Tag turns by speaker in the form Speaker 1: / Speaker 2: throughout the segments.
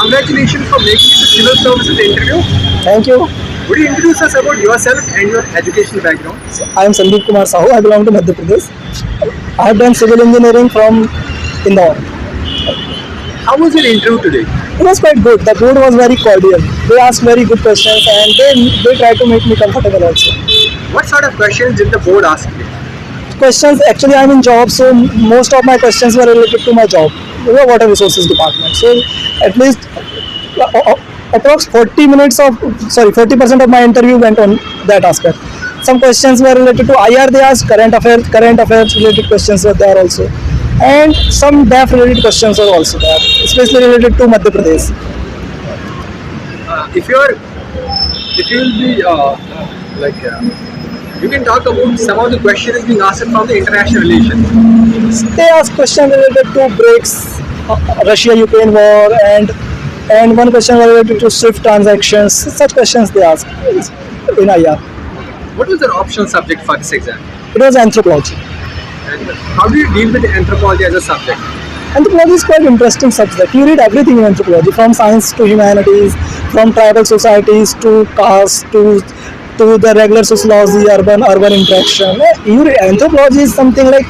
Speaker 1: congratulations for making it to civil services interview.
Speaker 2: Thank you.
Speaker 1: Would you introduce us about yourself and your educational background?
Speaker 2: I am Sandeep Kumar Sahu. I belong to Madhya Pradesh. I have done civil engineering from Indore.
Speaker 1: How was your interview today?
Speaker 2: It was quite good. The board was very cordial. They asked very good questions and they tried to make me comfortable also.
Speaker 1: What sort of questions did the board ask you?
Speaker 2: Questions, actually I am in job, so most of my questions were related to my job, water resources department. So at least approx 40% of my interview went on that aspect. Some questions were related to IR, they asked current affairs related questions were there also. And some DAF related questions are also there, especially related to Madhya Pradesh.
Speaker 1: If you will be you can talk about some of the questions being asked from the international relations.
Speaker 2: They ask questions related to BRICS, Russia-Ukraine war, and one question related to SWIFT transactions. Such questions they ask in IR.
Speaker 1: What was your optional subject for this exam?
Speaker 2: It was anthropology.
Speaker 1: And how do you deal with anthropology as a subject?
Speaker 2: Anthropology is quite interesting subject. You read everything in anthropology, from science to humanities, from tribal societies to caste to the regular sociology, urban interaction. You read, anthropology is something like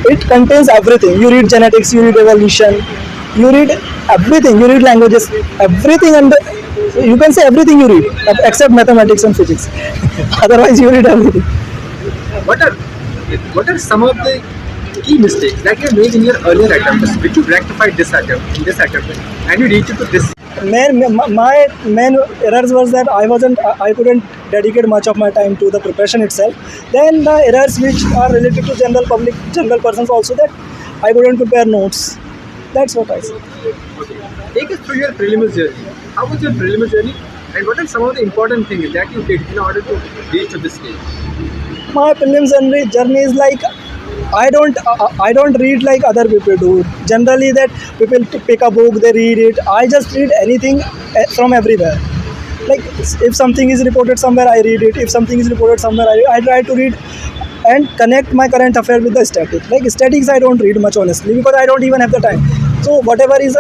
Speaker 2: it contains everything. You read genetics, you read evolution, you read everything. You read languages, everything, and you can say everything you read except mathematics and physics. Otherwise, you read everything.
Speaker 1: What are some of the key mistakes that you made in your earlier attempts, which you rectified this attempt, and you reached to this?
Speaker 2: My main errors was that I couldn't dedicate much of my time to the preparation itself. Then the errors which are related to general persons also, that I couldn't prepare notes. That's what I said.
Speaker 1: Okay. Take us through your prelims journey. How was your prelims journey, and what are some of the important things that you did in order to reach to this stage?
Speaker 2: My prelims journey is like, I don't read like other people do. Generally, that people pick a book, they read it. I just read anything from everywhere. Like if something is reported somewhere, I read it. If something is reported somewhere, I try to read and connect my current affair with the statics. Like statics, I don't read much honestly because I don't even have the time. So whatever is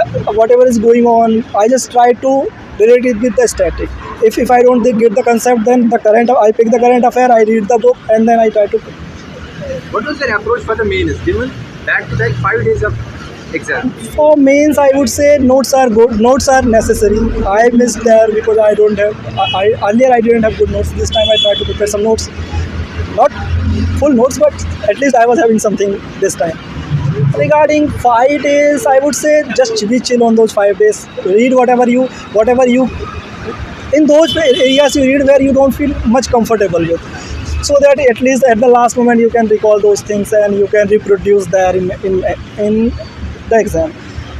Speaker 2: going on, I just try to relate it with the static. If I don't get the concept, then I pick the current affair, I read the book, and then I try to.
Speaker 1: What was your approach for the mains, given back-to-back 5 days of exam?
Speaker 2: For mains, I would say notes are good. Notes are necessary. I missed there because I don't have. Earlier I didn't have good notes. This time I tried to prepare some notes, not full notes, but at least I was having something this time. Regarding 5 days, I would say just be chill on those 5 days. Read whatever you in those areas you read where you don't feel much comfortable with, so that at least at the last moment you can recall those things and you can reproduce there in the exam.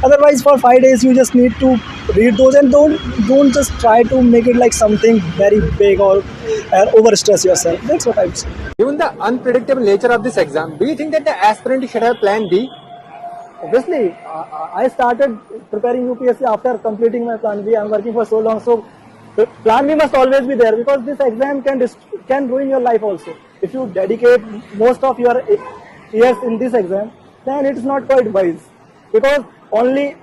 Speaker 2: Otherwise, for 5 days you just need to read those and don't just try to make it like something very big or overstress yourself. That's what I would say.
Speaker 1: Given the unpredictable nature of this exam, do you think that the aspirant should have plan B?
Speaker 2: Obviously, I started preparing UPSC after completing my plan B. I'm working for so long, so plan B must always be there because this exam can ruin your life also. If you dedicate most of your years in this exam, then it's not quite wise because only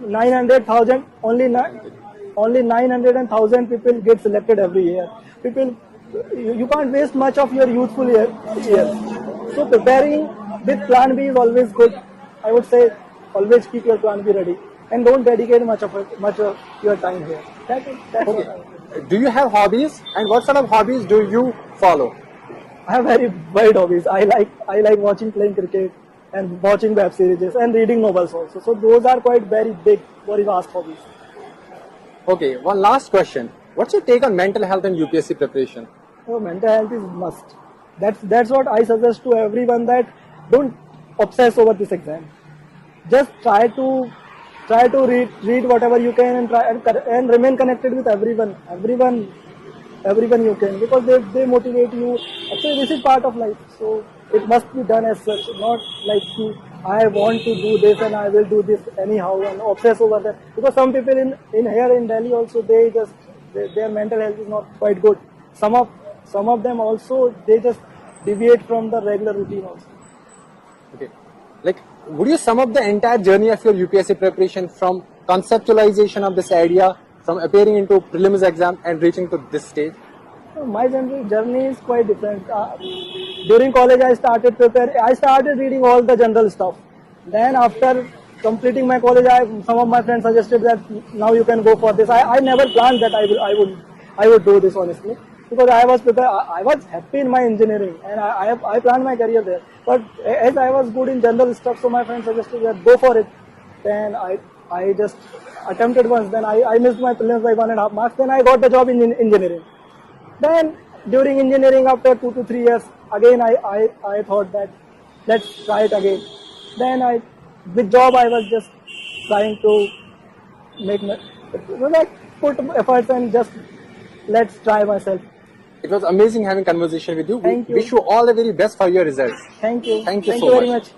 Speaker 2: 900,000 people get selected every year. You can't waste much of your youthful years. So preparing with plan B is always good. I would say always keep your plan B ready and don't dedicate much of your time here. That's okay.
Speaker 1: Do you have hobbies, and what sort of hobbies do you follow?
Speaker 2: I have very wide hobbies. I like playing cricket and watching web series and reading novels also. So those are quite very big, very vast hobbies.
Speaker 1: Okay, one last question. What's your take on mental health and UPSC preparation?
Speaker 2: Mental health is must. That's what I suggest to everyone, that don't obsess over this exam. Just try to read whatever you can and try and remain connected with everyone you can, because they motivate you. Actually, this is part of life, so it must be done as such, not like I want to do this and I will do this anyhow and obsess over that. Because some people in here in Delhi also, their mental health is not quite good. Some of them also, they just deviate from the regular routine also.
Speaker 1: Okay, like, would you sum up the entire journey of your UPSC preparation from conceptualization of this idea from appearing into prelims exam and reaching to this stage?
Speaker 2: My journey is quite different. During college, I started reading all the general stuff. Then after completing my college, some of my friends suggested that now you can go for this. I never planned that I would do this, honestly, because I was prepared. I was happy in my engineering, and I planned my career there. But as I was good in general stuff, so my friends suggested that go for it. Then I just attempted once. Then I missed my prelims by 1.5 marks. Then I got the job in engineering. Then during engineering, after 2 to 3 years, again I thought that let's try it again. Then with job I was just trying to put efforts and just let's try myself.
Speaker 1: It was amazing having conversation with you.
Speaker 2: Thank you.
Speaker 1: Wish you all the very best for your results.
Speaker 2: Thank you.
Speaker 1: Thank you so
Speaker 2: very
Speaker 1: much.
Speaker 2: much.